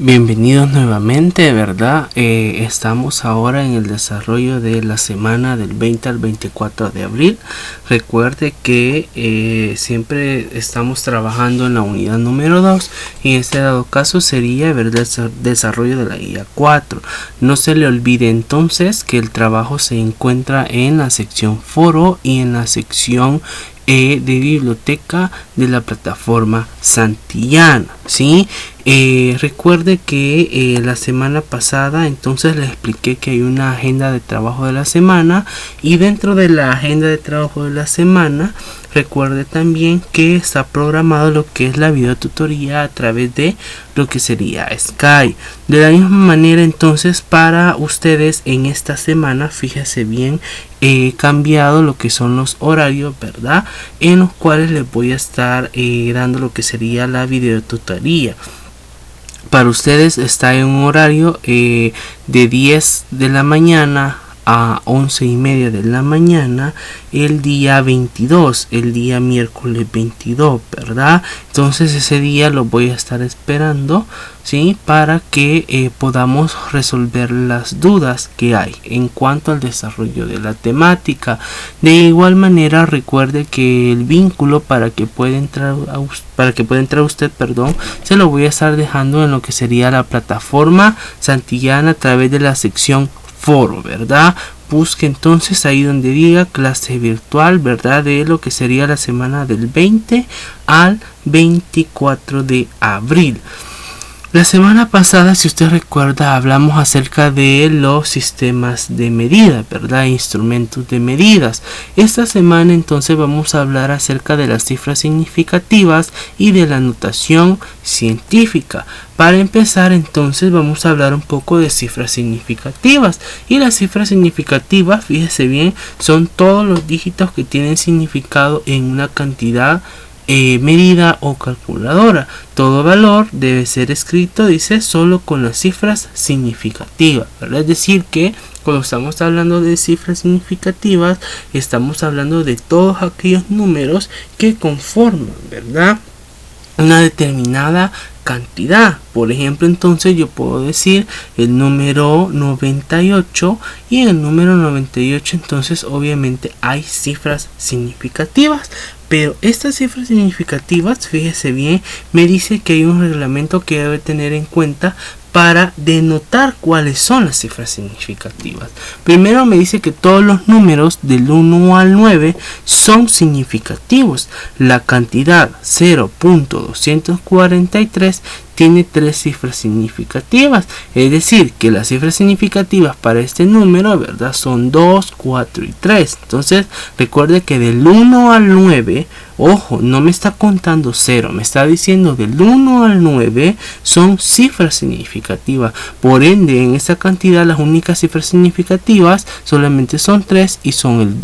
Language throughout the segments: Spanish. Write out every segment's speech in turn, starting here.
Bienvenidos nuevamente, ¿verdad? Estamos ahora en el desarrollo de la semana del 20 al 24 de abril. Recuerde que siempre estamos trabajando en la unidad número 2 y en este dado caso sería, ¿verdad?, el desarrollo de la guía 4. No se le olvide entonces que el trabajo se encuentra en la sección foro y en la sección de biblioteca de la plataforma Santillana, ¿sí? Recuerde que la semana pasada entonces les expliqué que hay una agenda de trabajo de la semana, y dentro de la agenda de trabajo de la semana recuerde también que está programado lo que es la videotutoría a través de lo que sería Skype. De la misma manera entonces para ustedes en esta semana, fíjese bien, he cambiado lo que son los horarios, ¿verdad?, en los cuales les voy a estar dando lo que sería la videotutoría. Para ustedes está en un horario de 10 de la mañana a 11:30 de la mañana el día 22, el día miércoles 22, ¿verdad? Entonces ese día lo voy a estar esperando, ¿sí?, para que podamos resolver las dudas que hay en cuanto al desarrollo de la temática. De igual manera recuerde que el vínculo para que pueda entrar usted, se lo voy a estar dejando en lo que sería la plataforma Santillana a través de la sección foro, ¿verdad? Busque entonces ahí donde diga clase virtual, ¿verdad?, de lo que sería la semana del 20 al 24 de abril. La semana pasada, si usted recuerda, hablamos acerca de los sistemas de medida, ¿verdad?, instrumentos de medidas. Esta semana entonces vamos a hablar acerca de las cifras significativas y de la notación científica. Para empezar entonces vamos a hablar un poco de cifras significativas, y las cifras significativas, fíjese bien, son todos los dígitos que tienen significado en una cantidad medida o calculadora. Todo valor debe ser escrito, dice, solo con las cifras significativas, ¿verdad? Es decir que cuando estamos hablando de cifras significativas estamos hablando de todos aquellos números que conforman, ¿verdad?, una determinada cantidad. Por ejemplo, entonces yo puedo decir el número 98, y en el número 98 entonces obviamente hay cifras significativas. Pero estas cifras significativas, fíjese bien, me dice que hay un reglamento que debe tener en cuenta para denotar cuáles son las cifras significativas. Primero me dice que todos los números del 1 al 9 son significativos. La cantidad 0.243 tiene 3 cifras significativas, es decir que las cifras significativas para este número, ¿verdad?, son 2, 4 y 3. Entonces recuerde que del 1 al 9, ojo, no me está contando 0, me está diciendo del 1 al 9 son cifras significativas. Por ende, en esta cantidad las únicas cifras significativas solamente son 3, y son el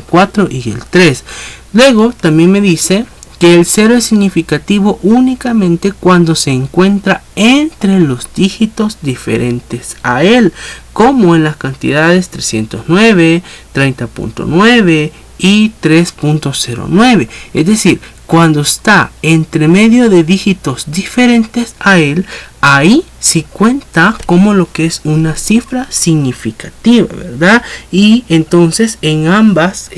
4 y el 3. Luego también me dice que el 0 es significativo únicamente cuando se encuentra entre los dígitos diferentes a él, como en las cantidades 309, 30.9 y 3.09. Es decir, cuando está entre medio de dígitos diferentes a él, ahí sí cuenta como lo que es una cifra significativa, ¿verdad? Y entonces en ambas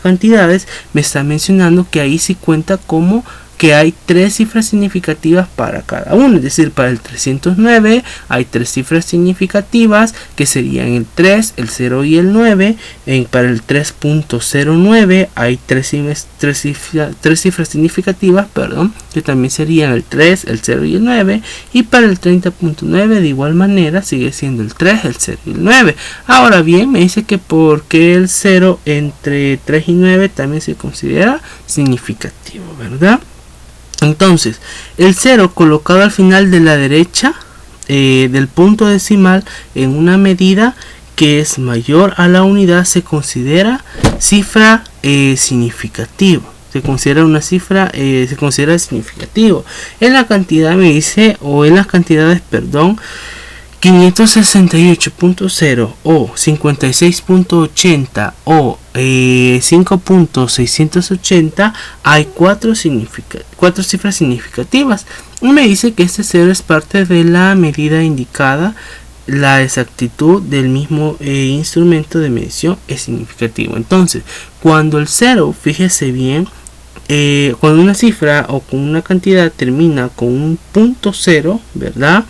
cantidades me está mencionando que ahí sí cuenta como que hay 3 cifras significativas para cada uno. Es decir, para el 309 hay 3 cifras significativas que serían el 3, el 0 y el 9. Para el 3.09 hay 3 cifras significativas, que también serían el 3, el 0 y el 9. Y para el 30.9 de igual manera sigue siendo el 3, el 0 y el 9. Ahora bien, me dice que porque el 0 entre 3 y 9 también se considera significativo, ¿verdad? Entonces, el 0 colocado al final de la derecha del punto decimal en una medida que es mayor a la unidad se considera cifra significativa. Se considera significativo. En la cantidad me dice, o en las cantidades, 568.0 o 56.80 o 5.680, hay cuatro cifras significativas. Y me dice que este 0 es parte de la medida indicada. La exactitud del mismo instrumento de medición es significativo. Entonces, cuando el 0, fíjese bien, cuando una cifra o con una cantidad termina con un punto 0, ¿verdad?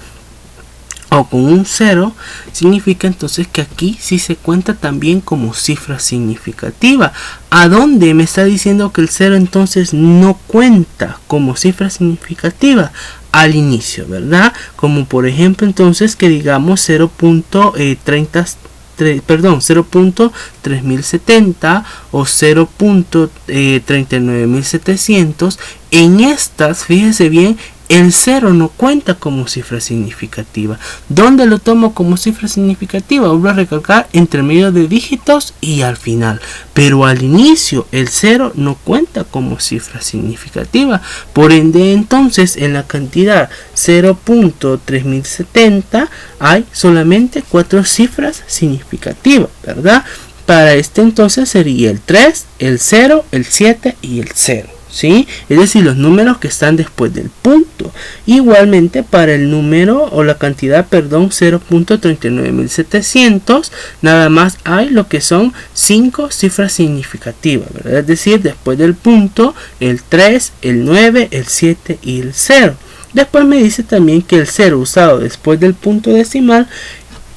O con un 0, significa entonces que aquí sí se cuenta también como cifra significativa. ¿A dónde me está diciendo que el 0 entonces no cuenta como cifra significativa? Al inicio, ¿verdad? Como por ejemplo entonces que digamos 0.3070 o 0.39700. En estas, fíjese bien, el 0 no cuenta como cifra significativa. ¿Dónde lo tomo como cifra significativa? Vuelvo a recalcar, entre medio de dígitos y al final. Pero al inicio el 0 no cuenta como cifra significativa. Por ende, entonces, en la cantidad 0.3070 hay solamente 4 cifras significativas, ¿verdad? Para este entonces sería el 3, el 0, el 7 y el 0. ¿Sí? Es decir, los números que están después del punto. Igualmente para el número o la cantidad, 0.39700, nada más hay lo que son 5 cifras significativas, ¿verdad? Es decir, después del punto, el 3, el 9, el 7 y el 0. Después me dice también que el 0 usado después del punto decimal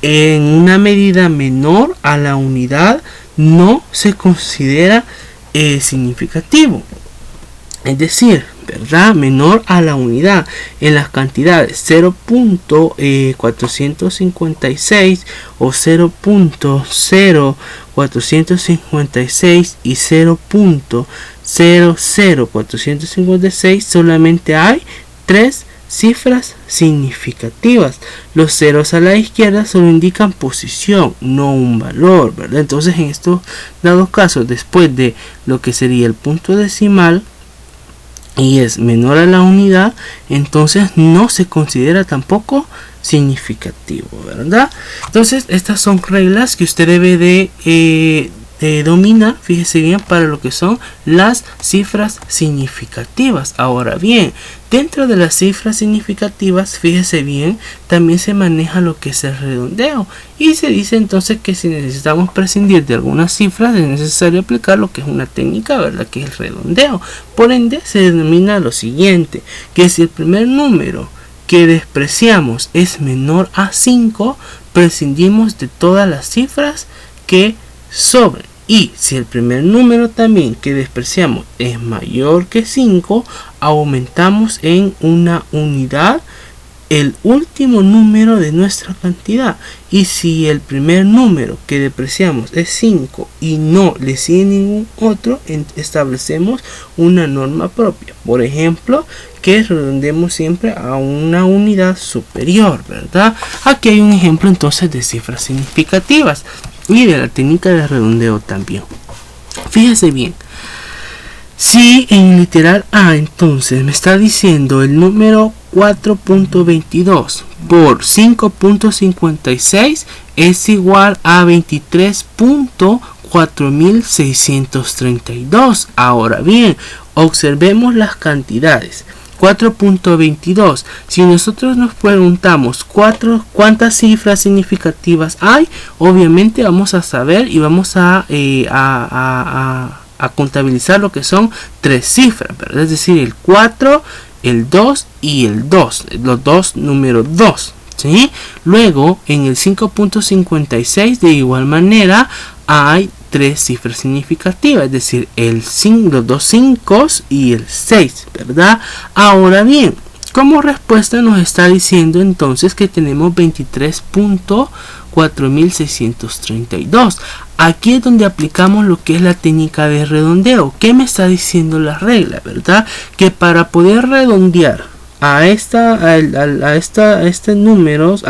en una medida menor a la unidad no se considera significativo. Es decir, ¿verdad? Menor a la unidad en las cantidades 0.456 o 0.0456 y 0.00456, solamente hay 3 cifras significativas. Los ceros a la izquierda solo indican posición, no un valor, ¿verdad? Entonces, en estos dados casos, después de lo que sería el punto decimal y es menor a la unidad, entonces no se considera tampoco significativo, ¿verdad? Entonces, estas son reglas que usted debe de dominar, fíjese bien, para lo que son las cifras significativas. Ahora bien, dentro de las cifras significativas, fíjese bien, también se maneja lo que es el redondeo, y se dice entonces que si necesitamos prescindir de algunas cifras es necesario aplicar lo que es una técnica, ¿verdad? Que es el redondeo. Por ende, se denomina lo siguiente, que si el primer número que despreciamos es menor a 5, prescindimos de todas las cifras que sobren. Y si el primer número también que despreciamos es mayor que 5, aumentamos en una unidad el último número de nuestra cantidad. Y si el primer número que despreciamos es 5 y no le sigue ningún otro, establecemos una norma propia. Por ejemplo, que redondemos siempre a una unidad superior, ¿verdad? Aquí hay un ejemplo entonces de cifras significativas y de la técnica de redondeo también. Fíjese bien, si en literal A entonces me está diciendo el número 4.22 por 5.56 es igual a 23.4632. Ahora bien, observemos las cantidades. 4.22. Si nosotros nos preguntamos cuántas cifras significativas hay, obviamente vamos a saber y vamos a contabilizar lo que son 3 cifras, ¿verdad? Es decir, el 4, el 2 y el 2, los dos números 2, ¿sí? Luego, en el 5.56 de igual manera hay 3 cifras significativas, es decir, los dos 5 y el 6, ¿verdad? Ahora bien, como respuesta nos está diciendo entonces que tenemos 23.4632. Aquí es donde aplicamos lo que es la técnica de redondeo. ¿Qué me está diciendo la regla, verdad? Que para poder redondear a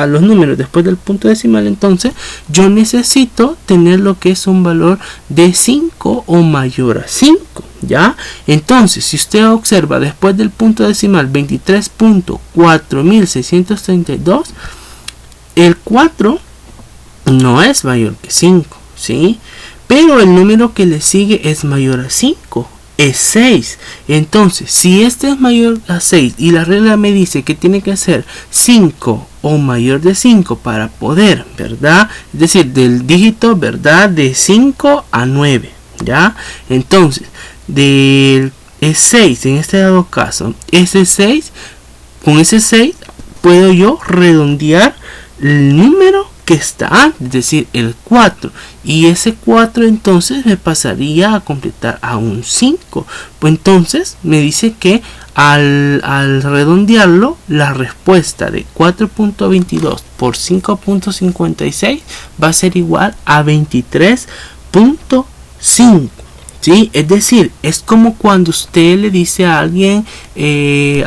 los números después del punto decimal, entonces yo necesito tener lo que es un valor de 5 o mayor a 5, ¿ya? Entonces, si usted observa después del punto decimal 23.4632, el 4 no es mayor que 5, ¿sí? Pero el número que le sigue es mayor a 5, es 6. Entonces, si este es mayor a 6 y la regla me dice que tiene que ser 5 o mayor de 5 para poder, ¿verdad? Es decir, del dígito, ¿verdad? De 5 a 9, ¿ya? Entonces, del 6, en este dado caso, ese 6, con ese 6 puedo yo redondear el número que está antes, es decir, el 4, y ese 4 entonces me pasaría a completar a un 5. Pues entonces me dice que al redondearlo, la respuesta de 4.22 por 5.56 va a ser igual a 23.5. ¿Sí? Es decir, es como cuando usted le dice a alguien,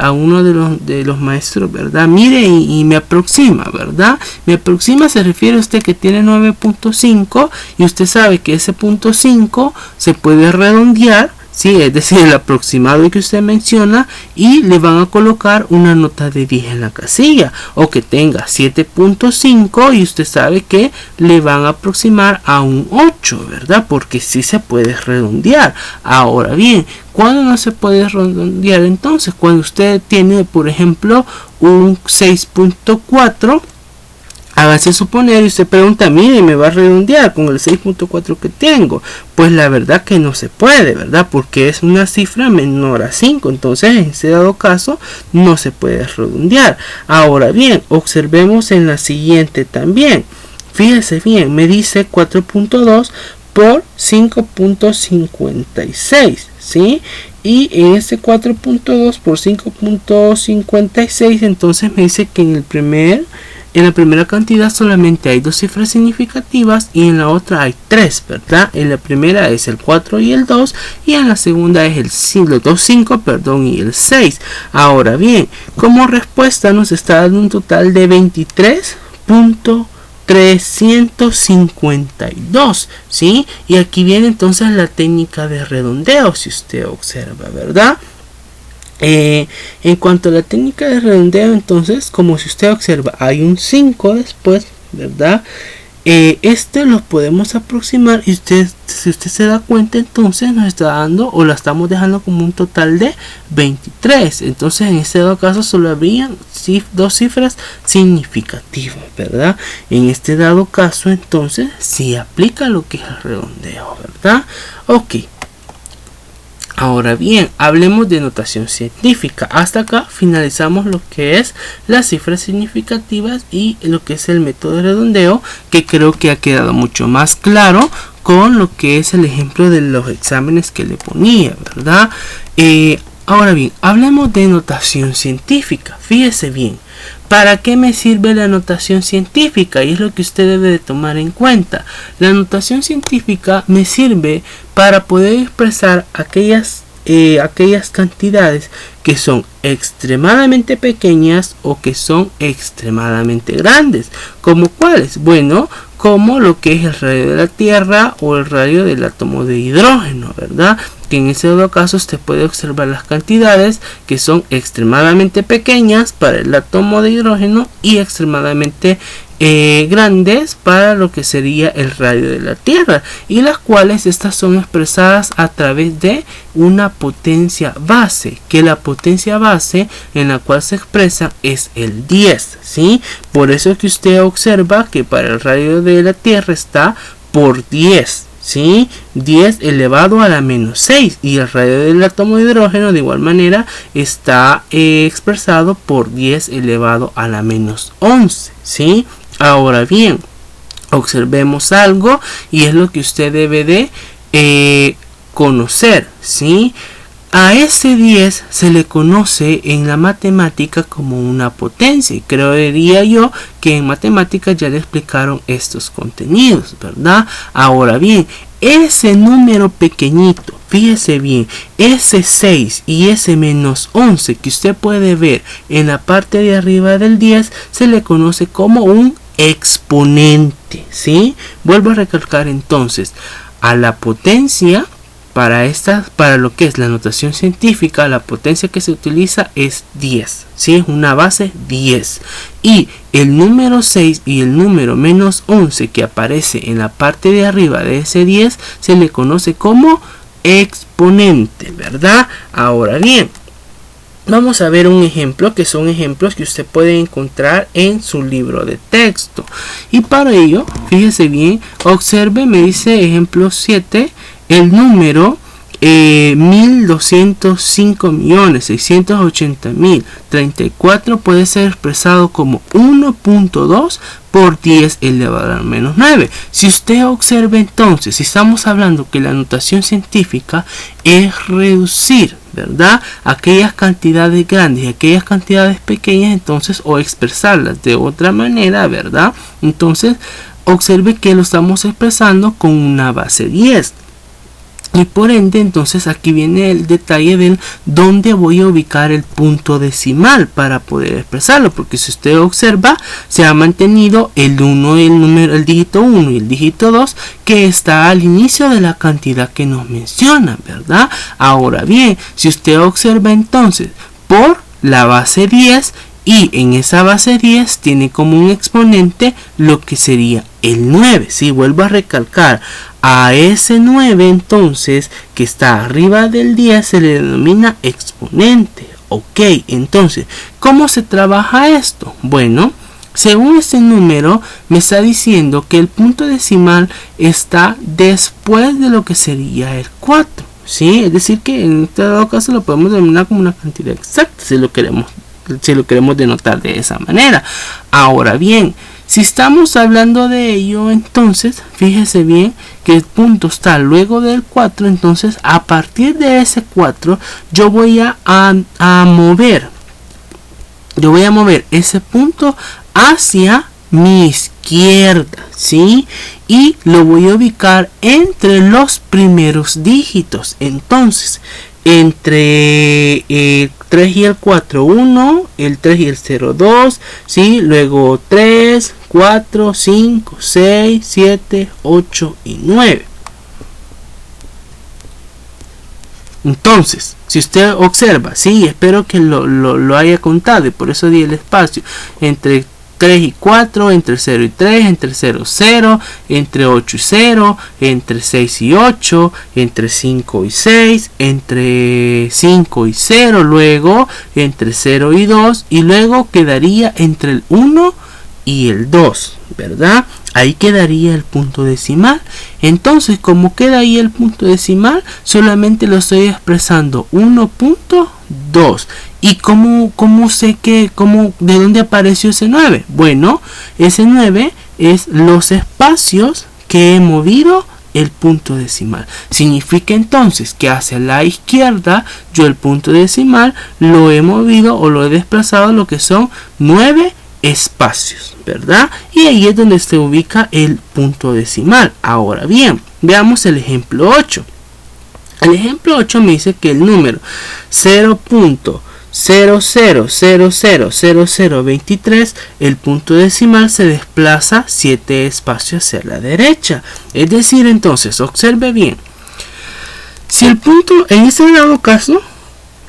a uno de los maestros, ¿verdad? Mire y me aproxima, ¿verdad? Me aproxima se refiere a usted que tiene 9.5 y usted sabe que ese punto 5 se puede redondear, ¿sí? Es decir, el aproximado que usted menciona, y le van a colocar una nota de 10 en la casilla, o que tenga 7.5 y usted sabe que le van a aproximar a un 8, ¿verdad? Porque sí se puede redondear. Ahora bien, ¿cuándo no se puede redondear? Entonces, cuando usted tiene, por ejemplo, un 6.4, hágase suponer y usted pregunta, mire, me va a redondear con el 6.4 que tengo. Pues la verdad que no se puede, ¿verdad? Porque es una cifra menor a 5. Entonces, en ese dado caso, no se puede redondear. Ahora bien, observemos en la siguiente también. Fíjese bien, me dice 4.2 por 5.56, ¿sí? Y en este 4.2 por 5.56, entonces me dice que en la primera cantidad solamente hay 2 cifras significativas y en la otra hay 3, ¿verdad? En la primera es el 4 y el 2 y en la segunda es los 2 5, y el 6. Ahora bien, como respuesta nos está dando un total de 23.352, ¿sí? Y aquí viene entonces la técnica de redondeo, si usted observa, ¿verdad? En cuanto a la técnica de redondeo, entonces, como si usted observa, hay un 5 después, ¿verdad? Este lo podemos aproximar y si usted se da cuenta, entonces nos está dando, o la estamos dejando como un total de 23. Entonces, en este dado caso solo habrían 2 cifras significativas, ¿verdad? En este dado caso, entonces, sí aplica lo que es el redondeo, ¿verdad? Ok. Ahora bien, hablemos de notación científica. Hasta acá finalizamos lo que es las cifras significativas y lo que es el método de redondeo, que creo que ha quedado mucho más claro con lo que es el ejemplo de los exámenes que le ponía, ¿verdad? Ahora bien, hablemos de notación científica. Fíjese bien, ¿para qué me sirve la notación científica? Y es lo que usted debe de tomar en cuenta. La notación científica me sirve para poder expresar aquellas cantidades que son extremadamente pequeñas o que son extremadamente grandes. ¿Como cuáles? Bueno, como lo que es el radio de la Tierra o el radio del átomo de hidrógeno, ¿verdad? Que en ese caso usted puede observar las cantidades que son extremadamente pequeñas para el átomo de hidrógeno y extremadamente grandes para lo que sería el radio de la Tierra, y las cuales estas son expresadas a través de una potencia base, que la potencia base en la cual se expresa es el 10, ¿sí? Por eso es que usted observa que para el radio de la Tierra está por 10, ¿sí? 10 elevado a la menos 6, y el radio del átomo de hidrógeno de igual manera está expresado por 10 elevado a la menos 11, ¿sí? Ahora bien, observemos algo y es lo que usted debe de conocer, ¿sí? A ese 10 se le conoce en la matemática como una potencia, y creería yo que en matemáticas ya le explicaron estos contenidos, ¿verdad? Ahora bien, ese número pequeñito, fíjese bien, ese 6 y ese menos 11 que usted puede ver en la parte de arriba del 10 se le conoce como un exponente, ¿sí? Vuelvo a recalcar entonces, a la potencia para lo que es la notación científica, la potencia que se utiliza es 10, ¿sí? Es una base 10. Y el número 6 y el número menos 11 que aparece en la parte de arriba de ese 10 se le conoce como exponente, ¿verdad? Ahora bien, vamos a ver un ejemplo, que son ejemplos que usted puede encontrar en su libro de texto. Y para ello, fíjese bien, observe, me dice ejemplo 7, el número 1.205.680.034 puede ser expresado como 1.2 por 10 elevado al menos 9. Si usted observa entonces, si estamos hablando que la notación científica es reducir, ¿verdad?, aquellas cantidades grandes y aquellas cantidades pequeñas, entonces, o expresarlas de otra manera, ¿verdad? Entonces, observe que lo estamos expresando con una base 10. Y por ende, entonces aquí viene el detalle del dónde voy a ubicar el punto decimal para poder expresarlo, porque si usted observa, se ha mantenido el 1, el dígito 1 y el dígito 2 que está al inicio de la cantidad que nos menciona, ¿verdad? Ahora bien, si usted observa entonces por la base 10, y en esa base 10 tiene como un exponente lo que sería el 9. Si vuelvo a recalcar, a ese 9 entonces que está arriba del 10 se le denomina exponente. Ok, entonces, ¿cómo se trabaja esto? Bueno, según este número me está diciendo que el punto decimal está después de lo que sería el 4. ¿Sí? Es decir que en este caso lo podemos denominar como una cantidad exacta si lo queremos denotar de esa manera. Ahora bien, si estamos hablando de ello, entonces fíjese bien que el punto está luego del 4. Entonces a partir de ese 4 yo voy a mover ese punto hacia mi izquierda, ¿sí? Y lo voy a ubicar entre los primeros dígitos. Entonces, entre el 3 y el 4, 1, el 3 y el 0, 2, ¿sí? Luego 3, 4, 5, 6, 7, 8 y 9. Entonces, si usted observa, sí, espero que lo haya contado y por eso di el espacio entre 3 y 4, entre 0 y 3, entre 0 y 0, entre 8 y 0, entre 6 y 8, entre 5 y 6, entre 5 y 0, luego entre 0 y 2 y luego quedaría entre el 1 y el 2, ¿verdad? Ahí quedaría el punto decimal. Entonces, como queda ahí el punto decimal, solamente lo estoy expresando 1.2. ¿Y cómo sé de dónde apareció ese 9? Bueno, ese 9 es los espacios que he movido el punto decimal. Significa entonces que hacia la izquierda yo el punto decimal lo he movido o lo he desplazado lo que son 9 espacios, ¿verdad? Y ahí es donde se ubica el punto decimal. Ahora bien, veamos el ejemplo 8. El ejemplo 8 me dice que el número 0.00000023, el punto decimal se desplaza 7 espacios hacia la derecha. Es decir, entonces, observe bien. Si el punto, en este dado caso,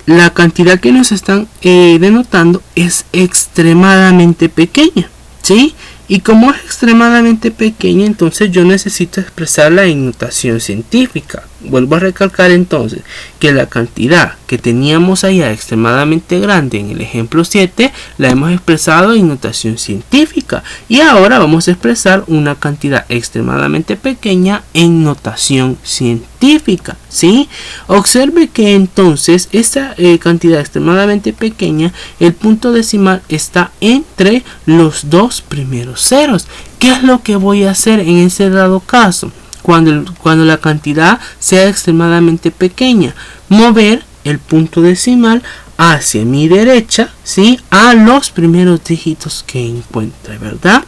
la cantidad que nos están denotando es extremadamente pequeña, ¿sí? Y como es extremadamente pequeña, entonces yo necesito expresarla en notación científica. Vuelvo a recalcar entonces que la cantidad que teníamos allá extremadamente grande en el ejemplo 7 la hemos expresado en notación científica. Y ahora vamos a expresar una cantidad extremadamente pequeña en notación científica, ¿sí? Observe que entonces esta cantidad extremadamente pequeña, el punto decimal está entre los dos primeros ceros. ¿Qué es lo que voy a hacer en ese dado caso? Cuando la cantidad sea extremadamente pequeña, mover el punto decimal hacia mi derecha, ¿sí? A los primeros dígitos que encuentre, ¿verdad?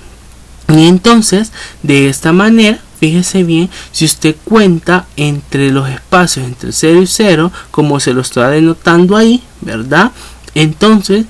Y entonces, de esta manera, fíjese bien, si usted cuenta entre los espacios entre 0 y 0, como se lo está denotando ahí, ¿verdad? Entonces,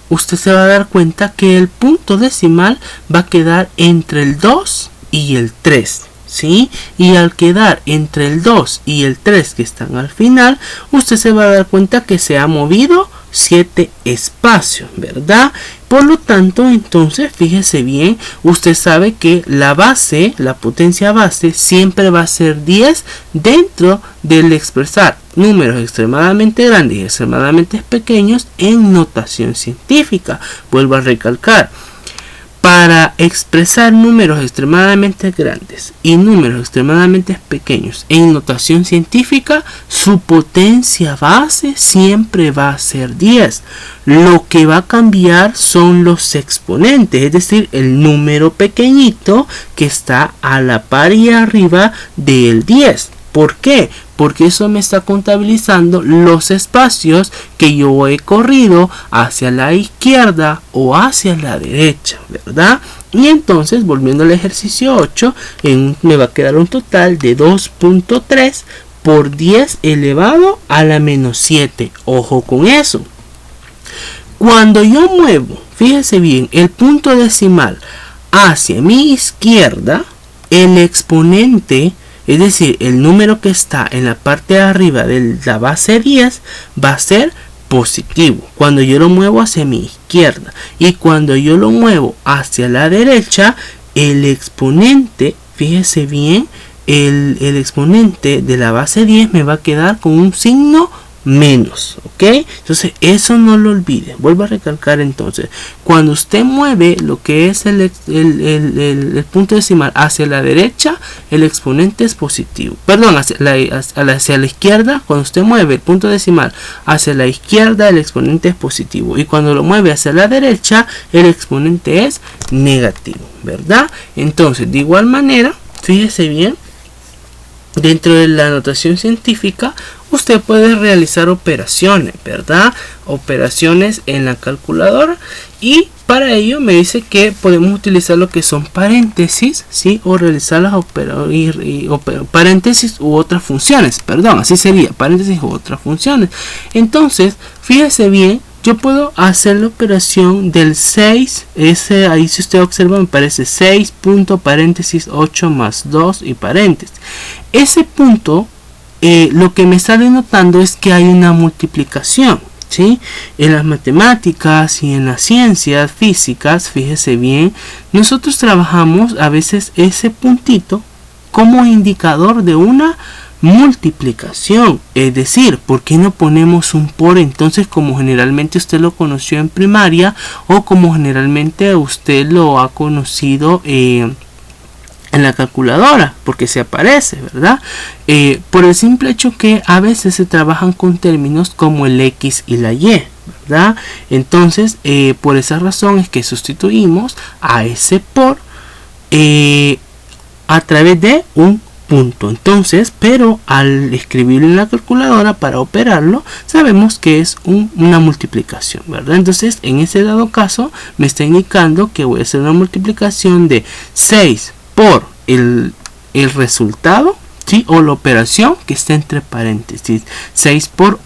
usted se va a dar cuenta que el punto decimal va a quedar entre el 2 y el 3. ¿sí? Y al quedar entre el 2 y el 3 que están al final, usted se va a dar cuenta que se ha movido 7 espacios, ¿verdad? Por lo tanto, entonces, fíjese bien, usted sabe que la base, la potencia base, siempre va a ser 10 dentro del expresar números extremadamente grandes y extremadamente pequeños en notación científica. Vuelvo a recalcar. Para expresar números extremadamente grandes y números extremadamente pequeños en notación científica, su potencia base siempre va a ser 10. Lo que va a cambiar son los exponentes, es decir, el número pequeñito que está a la par y arriba del 10. ¿Por qué? Porque eso me está contabilizando los espacios que yo he corrido hacia la izquierda o hacia la derecha, ¿verdad? Y entonces, volviendo al ejercicio 8, me va a quedar un total de 2.3 por 10 elevado a la menos 7. Ojo con eso. Cuando yo muevo, fíjese bien, el punto decimal hacia mi izquierda, el exponente, es decir, el número que está en la parte de arriba de la base 10 va a ser positivo cuando yo lo muevo hacia mi izquierda. Y cuando yo lo muevo hacia la derecha, el exponente, fíjese bien, el exponente de la base 10 me va a quedar con un signo menos, ¿ok? Entonces eso no lo olvide. Vuelvo a recalcar entonces, cuando usted mueve lo que es el punto decimal hacia la derecha, el exponente es positivo, perdón, hacia la izquierda. Cuando usted mueve el punto decimal hacia la izquierda, el exponente es positivo, y cuando lo mueve hacia la derecha, el exponente es negativo, ¿verdad? Entonces, de igual manera, fíjese bien, dentro de la notación científica, usted puede realizar operaciones, ¿verdad? Operaciones en la calculadora, y para ello me dice que podemos utilizar lo que son paréntesis, ¿sí? O realizar las paréntesis u otras funciones, perdón, así sería, paréntesis u otras funciones. Entonces, fíjese bien, yo puedo hacer la operación del 6, ahí si usted observa me parece 6 punto paréntesis 8 más 2 y paréntesis. Ese punto lo que me está denotando es que hay una multiplicación, ¿sí? En las matemáticas y en las ciencias físicas, fíjese bien, nosotros trabajamos a veces ese puntito como indicador de una multiplicación. Es decir, ¿por qué no ponemos un por entonces, como generalmente usted lo conoció en primaria, o como generalmente usted lo ha conocido en la calculadora? Porque se aparece, ¿verdad? Por el simple hecho que a veces se trabajan con términos como el X y la Y, ¿verdad? Entonces, por esa razón es que sustituimos a ese por a través de un punto. Entonces, pero al escribirlo en la calculadora para operarlo, sabemos que es una multiplicación, ¿verdad? Entonces, en ese dado caso, me está indicando que voy a hacer una multiplicación de 6 por el resultado, ¿sí? O la operación que está entre paréntesis, 6 por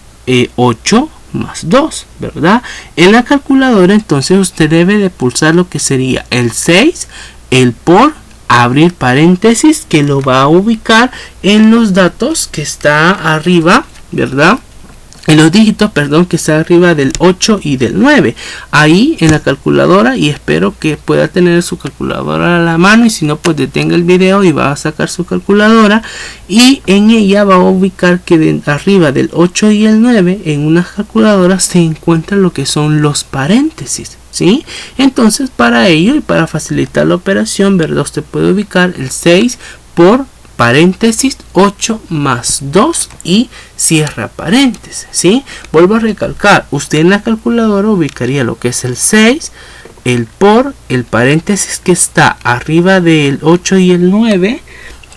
8 más 2, ¿verdad? En la calculadora, entonces, usted debe de pulsar lo que sería el 6, el por, abrir paréntesis, que lo va a ubicar en los datos que está arriba, ¿verdad? En los dígitos, perdón, que está arriba del 8 y del 9. Ahí en la calculadora, y espero que pueda tener su calculadora a la mano, y si no, pues detenga el video y va a sacar su calculadora, y en ella va a ubicar que arriba del 8 y el 9 en una calculadora se encuentra lo que son los paréntesis, ¿sí? Entonces, para ello y para facilitar la operación, ¿verdad? Usted puede ubicar el 6 por paréntesis 8 más 2 y cierra paréntesis, ¿sí? Vuelvo a recalcar, usted en la calculadora ubicaría lo que es el 6, el por, el paréntesis que está arriba del 8 y el 9,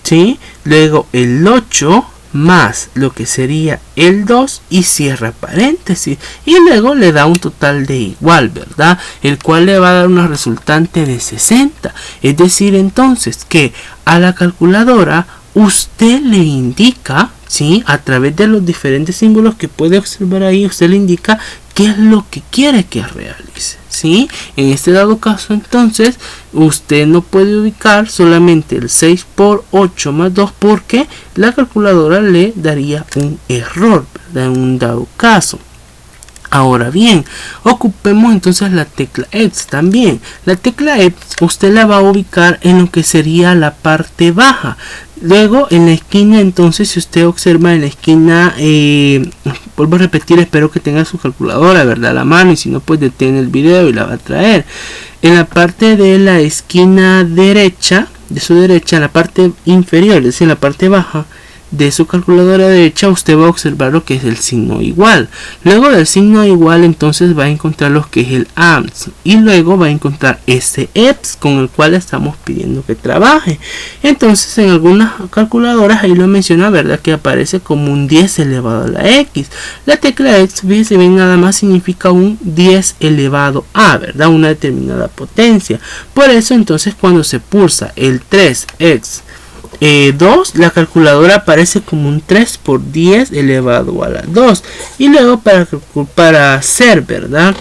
¿sí? Luego el 8 más lo que sería el 2 y cierra paréntesis, y luego le da un total de igual, ¿verdad? El cual le va a dar una resultante de 60. Es decir, entonces, que a la calculadora usted le indica, ¿sí? A través de los diferentes símbolos que puede observar ahí, usted le indica qué es lo que quiere que realice, ¿sí? En este dado caso, entonces, usted no puede ubicar solamente el 6 por 8 más 2 porque la calculadora le daría un error, ¿verdad? En un dado caso. Ahora bien, ocupemos entonces la tecla EPS también. La tecla EPS usted la va a ubicar en lo que sería la parte baja. Luego en la esquina, entonces si usted observa en la esquina, vuelvo a repetir, espero que tenga su calculadora, ¿verdad? A la mano, y si no, pues detiene el video y la va a traer. En la parte de la esquina derecha, de su derecha, en la parte inferior, es decir, en la parte baja de su calculadora derecha, usted va a observar lo que es el signo igual. Luego del signo igual, entonces va a encontrar lo que es el ANS, y luego va a encontrar ese EPS con el cual estamos pidiendo que trabaje. Entonces en algunas calculadoras ahí lo menciona, ¿verdad? Que aparece como un 10 elevado a la X. La tecla X, fíjense bien, nada más significa un 10 elevado a, ¿verdad? Una determinada potencia. Por eso entonces cuando se pulsa el 3x 2, la calculadora aparece como un 3 por 10 elevado a la 2. Y luego para hacer, ¿verdad?,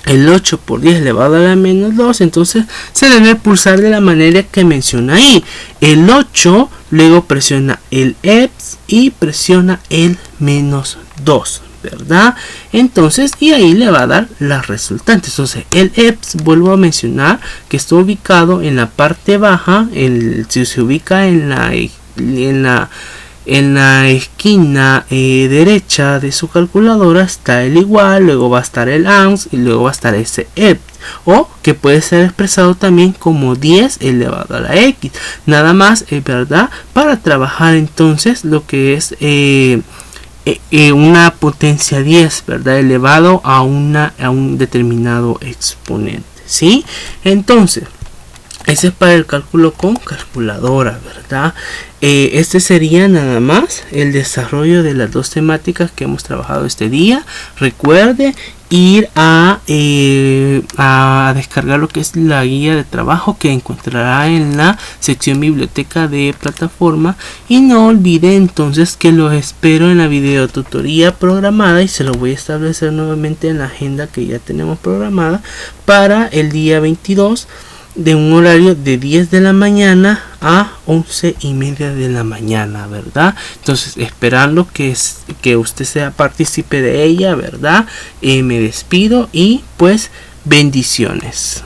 el 8 por 10 elevado a la menos 2, entonces se debe pulsar de la manera que menciona ahí. El 8, luego presiona el EPS y presiona el menos 2, ¿verdad? Entonces, y ahí le va a dar las resultantes. Entonces, el EPS, vuelvo a mencionar que está ubicado en la parte baja. Si se ubica en la esquina derecha de su calculadora, está el igual, luego va a estar el ANS y luego va a estar ese EPS, o que puede ser expresado también como 10 elevado a la X. Nada más, ¿verdad? Para trabajar entonces lo que es una potencia 10, ¿verdad? Elevado a un determinado exponente, ¿sí? Entonces, ese es para el cálculo con calculadora, ¿verdad? Este sería nada más el desarrollo de las dos temáticas que hemos trabajado este día. Recuerde ir a descargar lo que es la guía de trabajo que encontrará en la sección biblioteca de plataforma, y no olvide entonces que los espero en la video tutoría programada, y se lo voy a establecer nuevamente en la agenda que ya tenemos programada para el día 22, de un horario de 10 de la mañana a 11:30 de la mañana, ¿verdad? Entonces, esperando que usted sea partícipe de ella, ¿verdad? Me despido y pues bendiciones.